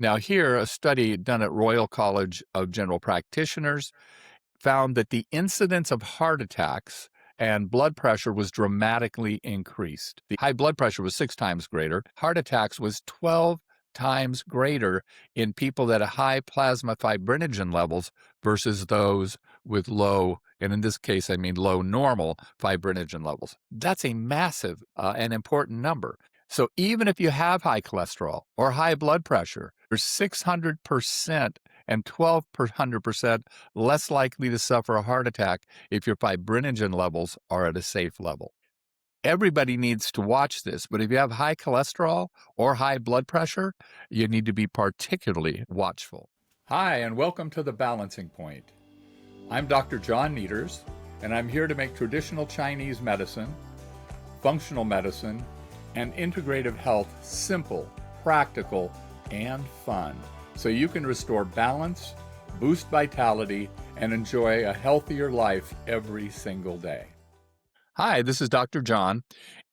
Now, here, a study done at Royal College of General Practitioners found that the incidence of heart attacks and blood pressure was dramatically increased. The high blood pressure was 6 times greater. Heart attacks was 12 times greater in people that had high plasma fibrinogen levels versus those with low, and in this case, I mean low normal fibrinogen levels. That's a massive and important number. So even if you have high cholesterol or high blood pressure, you're 600% and 1,200% less likely to suffer a heart attack if your fibrinogen levels are at a safe level. Everybody needs to watch this, but if you have high cholesterol or high blood pressure, you need to be particularly watchful. Hi, and welcome to The Balancing Point. I'm Dr. John Nieters, and I'm here to make traditional Chinese medicine, functional medicine, and integrative health simple, practical, and fun, so you can restore balance, boost vitality, and enjoy a healthier life every single day. Hi, this is Dr. John,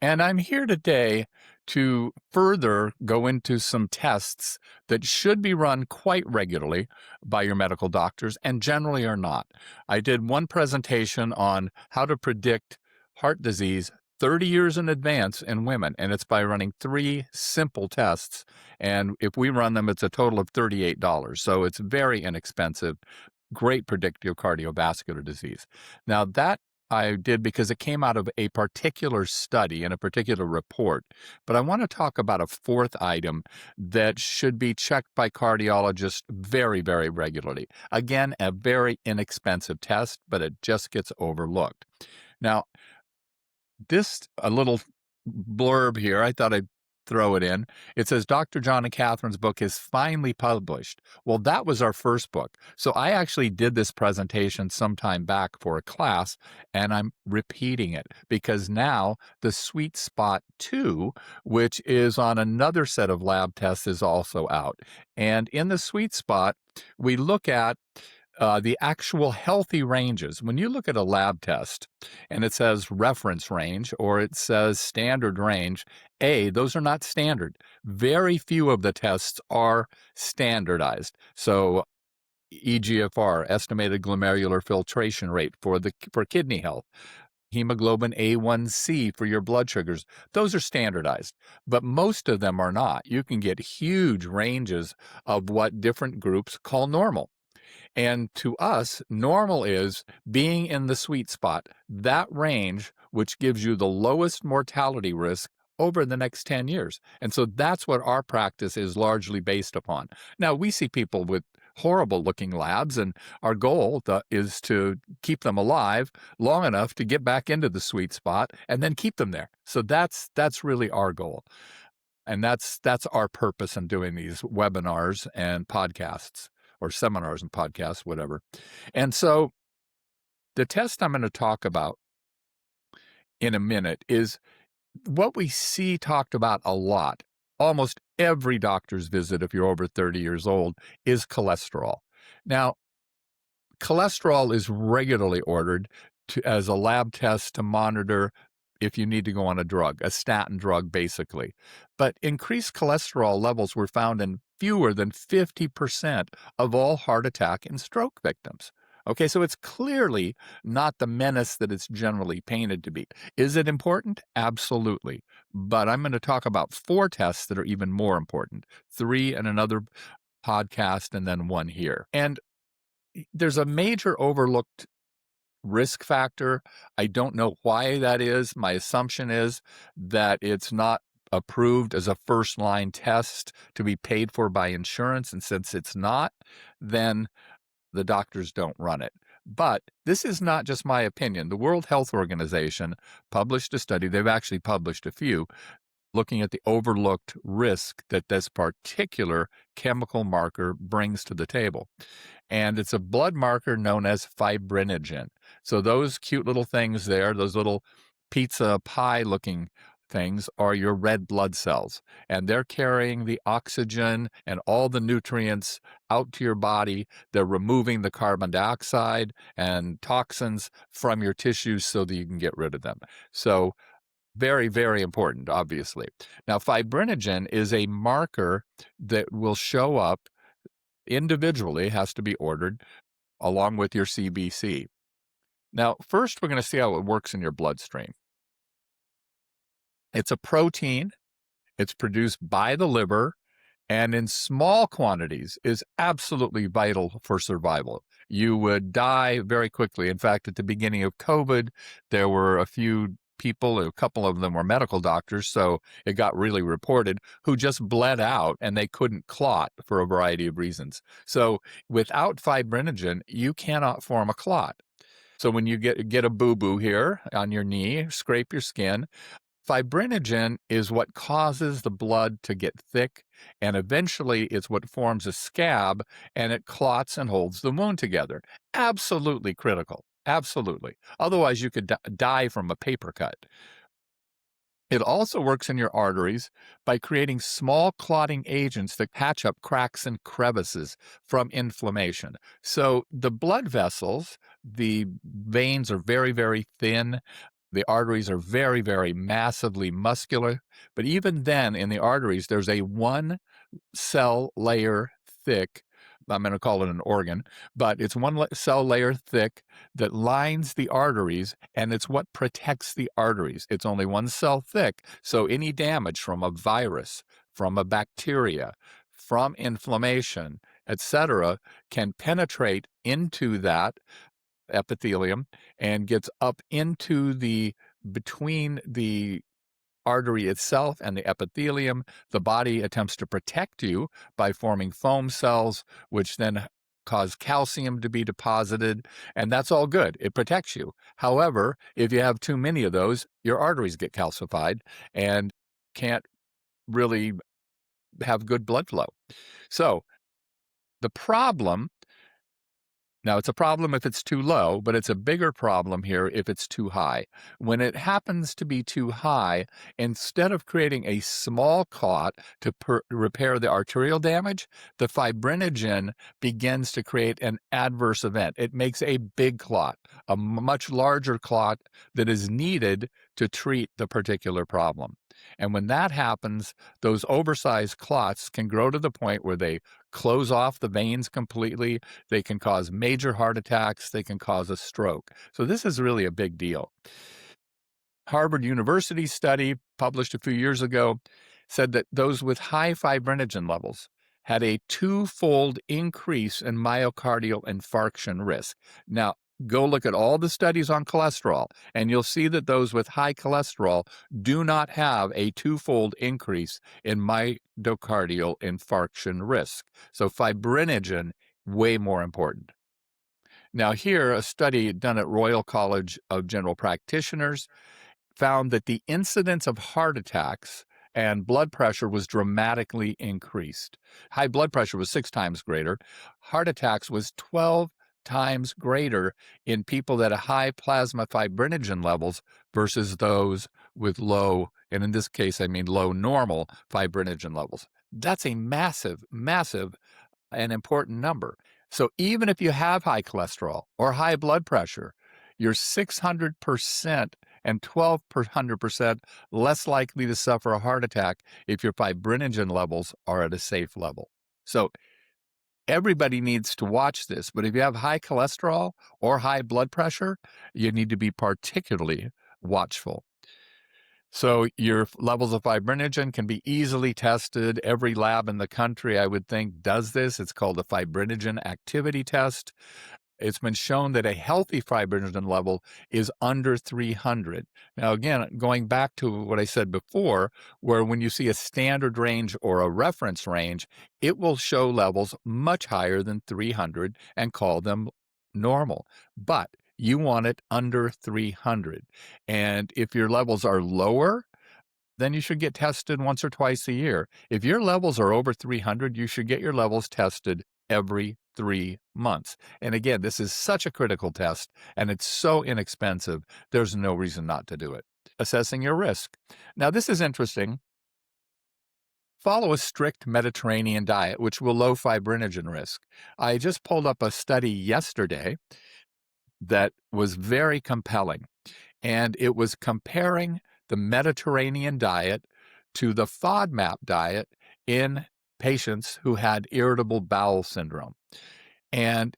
and I'm here today to further go into some tests that should be run quite regularly by your medical doctors and generally are not. I did one presentation on how to predict heart disease 30 years in advance in women, and it's by running 3 simple tests. And if we run them, it's a total of $38. So it's very inexpensive, great predictor of cardiovascular disease. Now, that I did because it came out of a particular study and a particular report. But I want to talk about a fourth item that should be checked by cardiologists very, very regularly. Again, a very inexpensive test, but it just gets overlooked. Now, a little blurb here, I thought I'd throw it in. It says, Dr. John and Catherine's book is finally published. Well, that was our first book. So I actually did this presentation sometime back for a class, and I'm repeating it because now the Sweet Spot 2, which is on another set of lab tests, is also out. And in the Sweet Spot, we look at the actual healthy ranges. When you look at a lab test and it says reference range or it says standard range, those are not standard. Very few of the tests are standardized. So EGFR, estimated glomerular filtration rate for kidney health, hemoglobin A1C for your blood sugars, those are standardized, but most of them are not. You can get huge ranges of what different groups call normal. And to us, normal is being in the sweet spot, that range which gives you the lowest mortality risk over the next 10 years. And so that's what our practice is largely based upon. Now, we see people with horrible looking labs, and our goal is to keep them alive long enough to get back into the sweet spot and then keep them there. So that's really our goal. And that's our purpose in doing these webinars and podcasts, or seminars and podcasts, whatever. And so the test I'm going to talk about in a minute is what we see talked about a lot. Almost every doctor's visit, if you're over 30 years old, is cholesterol. Now, cholesterol is regularly ordered as a lab test to monitor if you need to go on a drug, a statin drug, basically. But increased cholesterol levels were found in fewer than 50% of all heart attack and stroke victims. Okay, so it's clearly not the menace that it's generally painted to be. Is it important? Absolutely. But I'm going to talk about 4 tests that are even more important, 3 in another podcast and then 1 here. And there's a major overlooked risk factor. I don't know why that is. My assumption is that it's not approved as a first-line test to be paid for by insurance. And since it's not, then the doctors don't run it. But this is not just my opinion. The World Health Organization published a study. They've actually published a few looking at the overlooked risk that this particular chemical marker brings to the table. And it's a blood marker known as fibrinogen. So those cute little things there, those little pizza pie looking things, are your red blood cells. And they're carrying the oxygen and all the nutrients out to your body. They're removing the carbon dioxide and toxins from your tissues so that you can get rid of them. So Very, very important, obviously. Now, fibrinogen is a marker that will show up individually, has to be ordered along with your CBC. Now, first, we're going to see how it works in your bloodstream. It's a protein. It's produced by the liver and in small quantities is absolutely vital for survival. You would die very quickly. In fact, at the beginning of COVID, there were a few people, a couple of them were medical doctors, so it got really reported, who just bled out and they couldn't clot for a variety of reasons. So without fibrinogen, you cannot form a clot. So when you get a boo-boo here on your knee, scrape your skin, fibrinogen is what causes the blood to get thick, and eventually it's what forms a scab, and it clots and holds the wound together. Absolutely critical. Absolutely. Otherwise, you could die from a paper cut. It also works in your arteries by creating small clotting agents that patch up cracks and crevices from inflammation. So the blood vessels, the veins are very, very thin. The arteries are very, very massively muscular. But even then, in the arteries, there's a one cell layer thick, I'm going to call it an organ, but it's one cell layer thick that lines the arteries, and it's what protects the arteries. It's only one cell thick, so any damage from a virus, from a bacteria, from inflammation, etc., can penetrate into that epithelium and gets up into between the artery itself and the epithelium. The body attempts to protect you by forming foam cells, which then cause calcium to be deposited, and that's all good. It protects you. However, if you have too many of those, your arteries get calcified and can't really have good blood flow. So the problem, now, it's a problem if it's too low, but it's a bigger problem here if it's too high. When it happens to be too high, instead of creating a small clot to repair the arterial damage, the fibrinogen begins to create an adverse event. It makes a big clot, a much larger clot that is needed to treat the particular problem. And when that happens, those oversized clots can grow to the point where they close off the veins completely. They can cause major heart attacks. They can cause a stroke. So this is really a big deal. Harvard University study published a few years ago said that those with high fibrinogen levels had a twofold increase in myocardial infarction risk. Now, go look at all the studies on cholesterol, and you'll see that those with high cholesterol do not have a twofold increase in myocardial infarction risk. So fibrinogen, way more important. Now here, a study done at Royal College of General Practitioners found that the incidence of heart attacks and blood pressure was dramatically increased. High blood pressure was 6 times greater. Heart attacks was 12 times greater in people that have high plasma fibrinogen levels versus those with low, and in this case, I mean low normal fibrinogen levels. That's a massive, massive and important number. So even if you have high cholesterol or high blood pressure, you're 600% and 1,200% less likely to suffer a heart attack if your fibrinogen levels are at a safe level. So everybody needs to watch this, but if you have high cholesterol or high blood pressure, you need to be particularly watchful. So your levels of fibrinogen can be easily tested. Every lab in the country, I would think, does this. It's called a fibrinogen activity test. It's been shown that a healthy fibrinogen level is under 300. Now, again, going back to what I said before, where when you see a standard range or a reference range, it will show levels much higher than 300 and call them normal. But you want it under 300. And if your levels are lower, then you should get tested once or twice a year. If your levels are over 300, you should get your levels tested every 3 months. And again, this is such a critical test, and it's so inexpensive, there's no reason not to do it. Assessing your risk. Now, this is interesting. Follow a strict Mediterranean diet, which will low fibrinogen risk. I just pulled up a study yesterday that was very compelling, and it was comparing the Mediterranean diet to the FODMAP diet in patients who had irritable bowel syndrome. And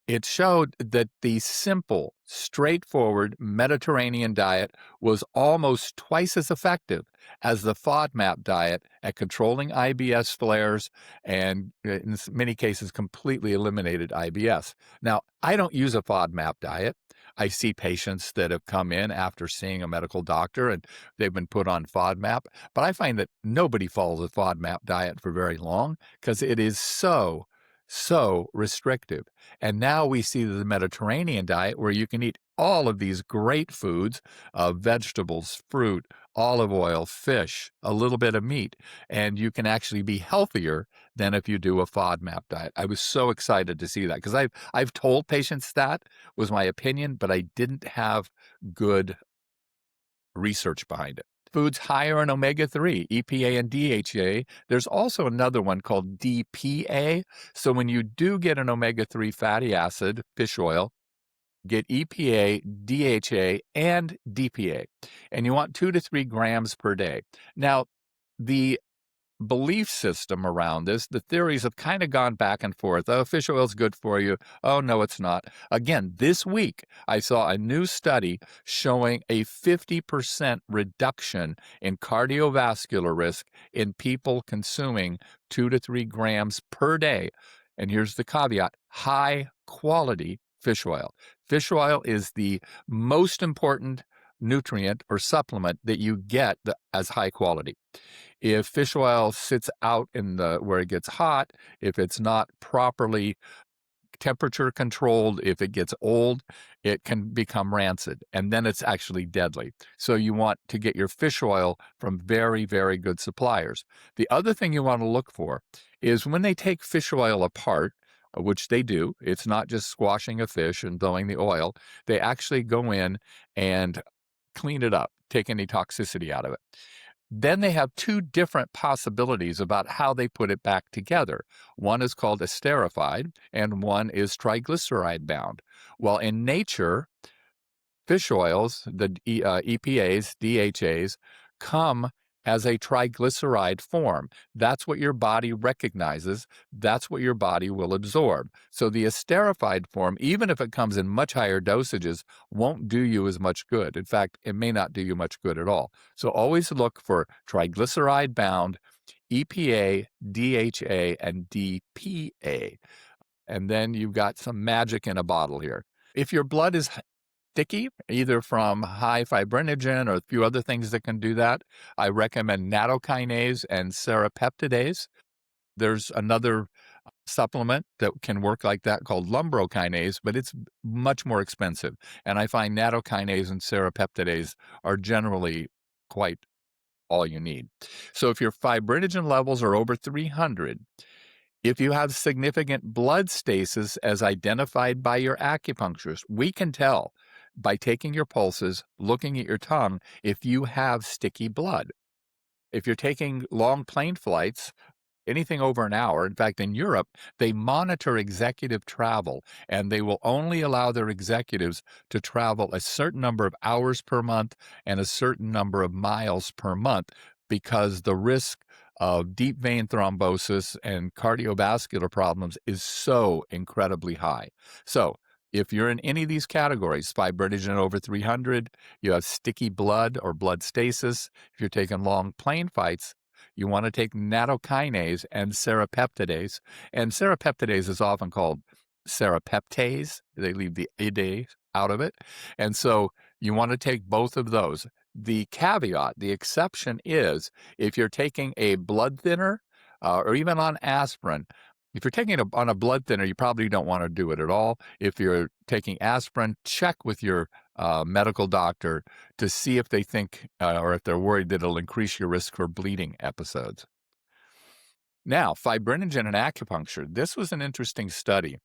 it showed that the simple, straightforward Mediterranean diet was almost twice as effective as the FODMAP diet at controlling IBS flares and, in many cases, completely eliminated IBS. Now, I don't use a FODMAP diet. I see patients that have come in after seeing a medical doctor and they've been put on FODMAP, but I find that nobody follows a FODMAP diet for very long because it is so restrictive. And now we see the Mediterranean diet where you can eat all of these great foods, vegetables, fruit, olive oil, fish, a little bit of meat, and you can actually be healthier than if you do a FODMAP diet. I was so excited to see that because I've told patients that was my opinion, but I didn't have good research behind it. Foods higher in omega-3, EPA and DHA. There's also another one called DPA. So when you do get an omega-3 fatty acid, fish oil, get EPA, DHA, and DPA. And you want 2 to 3 grams per day. Now, the belief system around this, the theories have kind of gone back and forth. Oh, fish oil is good for you. Oh, no, it's not. Again, this week, I saw a new study showing a 50% reduction in cardiovascular risk in people consuming 2 to 3 grams per day. And here's the caveat: high quality fish oil. Fish oil is the most important nutrient or supplement that you get as high quality. If fish oil sits out in where it gets hot, if it's not properly temperature controlled, if it gets old, it can become rancid, and then it's actually deadly. So you want to get your fish oil from very, very good suppliers. The other thing you want to look for is when they take fish oil apart, which they do, it's not just squashing a fish and throwing the oil. They actually go in and clean it up, take any toxicity out of it. Then they have 2 different possibilities about how they put it back together. One is called esterified, and one is triglyceride bound. Well, in nature, fish oils, the EPAs, DHAs, come as a triglyceride form. That's what your body recognizes. That's what your body will absorb. So the esterified form, even if it comes in much higher dosages, won't do you as much good. In fact, it may not do you much good at all. So always look for triglyceride bound, EPA, DHA, and DPA. And then you've got some magic in a bottle here. If your blood is sticky, either from high fibrinogen or a few other things that can do that, I recommend nattokinase and serrapeptidase. There's another supplement that can work like that called lumbrokinase, but it's much more expensive. And I find nattokinase and serrapeptidase are generally quite all you need. So if your fibrinogen levels are over 300, if you have significant blood stasis as identified by your acupuncturist, we can tell by taking your pulses, looking at your tongue, if you have sticky blood. If you're taking long plane flights, anything over an hour, in fact, in Europe, they monitor executive travel, and they will only allow their executives to travel a certain number of hours per month and a certain number of miles per month because the risk of deep vein thrombosis and cardiovascular problems is so incredibly high. So if you're in any of these categories, fibrinogen over 300, you have sticky blood or blood stasis, if you're taking long plane flights, you want to take nattokinase and serrapeptidase. And serrapeptidase is often called serrapeptase. They leave the ide out of it. And so you want to take both of those. The caveat, the exception is if you're taking a blood thinner or even on aspirin. If you're taking it on a blood thinner, you probably don't want to do it at all. If you're taking aspirin, check with your medical doctor to see if they think or if they're worried that it'll increase your risk for bleeding episodes. Now, fibrinogen and acupuncture. This was an interesting study.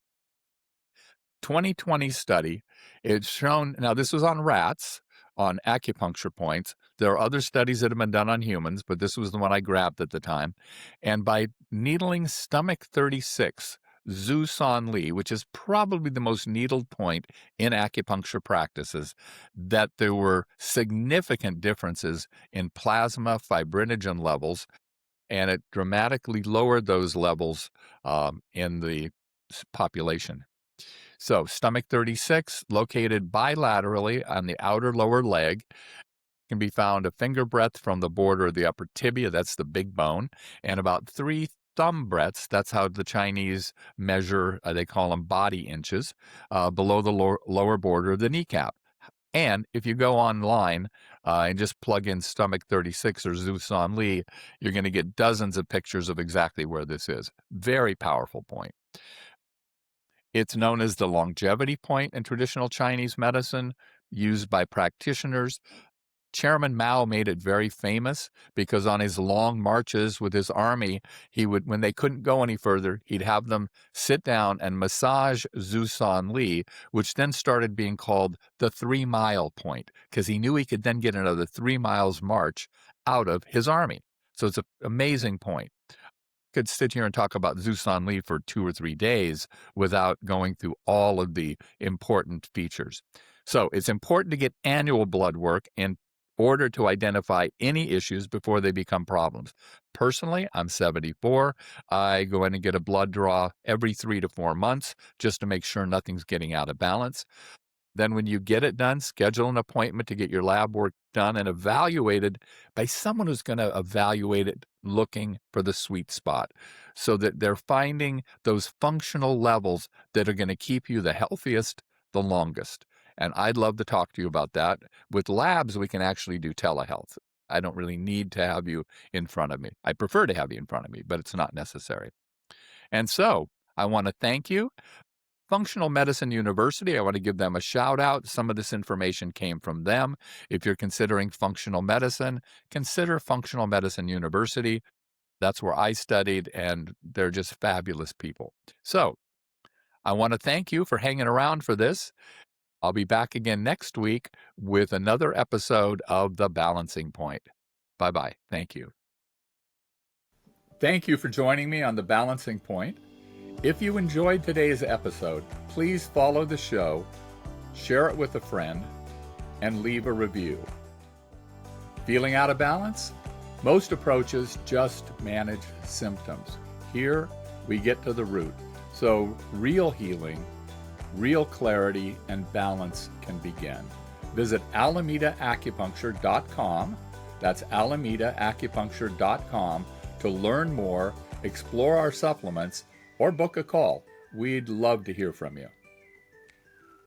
2020 study. It's shown, now this was on rats, on acupuncture points. There are other studies that have been done on humans, but this was the one I grabbed at the time. And by needling stomach 36, Zhu San Li, which is probably the most needled point in acupuncture practices, that there were significant differences in plasma fibrinogen levels, and it dramatically lowered those levels in the population. So, stomach 36, located bilaterally on the outer lower leg, can be found a finger breadth from the border of the upper tibia, that's the big bone, and about 3 thumb breadths, that's how the Chinese measure, they call them body inches, below the lower border of the kneecap. And if you go online and just plug in stomach 36 or Zhu San Li, you're going to get dozens of pictures of exactly where this is. Very powerful point. It's known as the longevity point in traditional Chinese medicine, used by practitioners. Chairman Mao made it very famous because on his long marches with his army, he would, when they couldn't go any further, he'd have them sit down and massage Zhu San Li, which then started being called the 3-mile point, because he knew he could then get another 3 miles march out of his army. So it's an amazing point. Could sit here and talk about Zhu San Li for 2 or 3 days without going through all of the important features. So it's important to get annual blood work in order to identify any issues before they become problems. Personally, I'm 74. I go in and get a blood draw every 3 to 4 months just to make sure nothing's getting out of balance. Then when you get it done, schedule an appointment to get your lab work done and evaluated by someone who's going to evaluate it looking for the sweet spot so that they're finding those functional levels that are going to keep you the healthiest the longest. And I'd love to talk to you about that. With labs, we can actually do telehealth. I don't really need to have you in front of me. I prefer to have you in front of me, but it's not necessary. And so I want to thank you. Functional Medicine University, I want to give them a shout out. Some of this information came from them. If you're considering functional medicine, consider Functional Medicine University. That's where I studied, and they're just fabulous people. So I want to thank you for hanging around for this. I'll be back again next week with another episode of The Balancing Point. Bye-bye. Thank you. Thank you for joining me on The Balancing Point. If you enjoyed today's episode, please follow the show, share it with a friend, and leave a review. Feeling out of balance? Most approaches just manage symptoms. Here, we get to the root. So real healing, real clarity, and balance can begin. Visit AlamedaAcupuncture.com. That's AlamedaAcupuncture.com to learn more, explore our supplements, or book a call. We'd love to hear from you.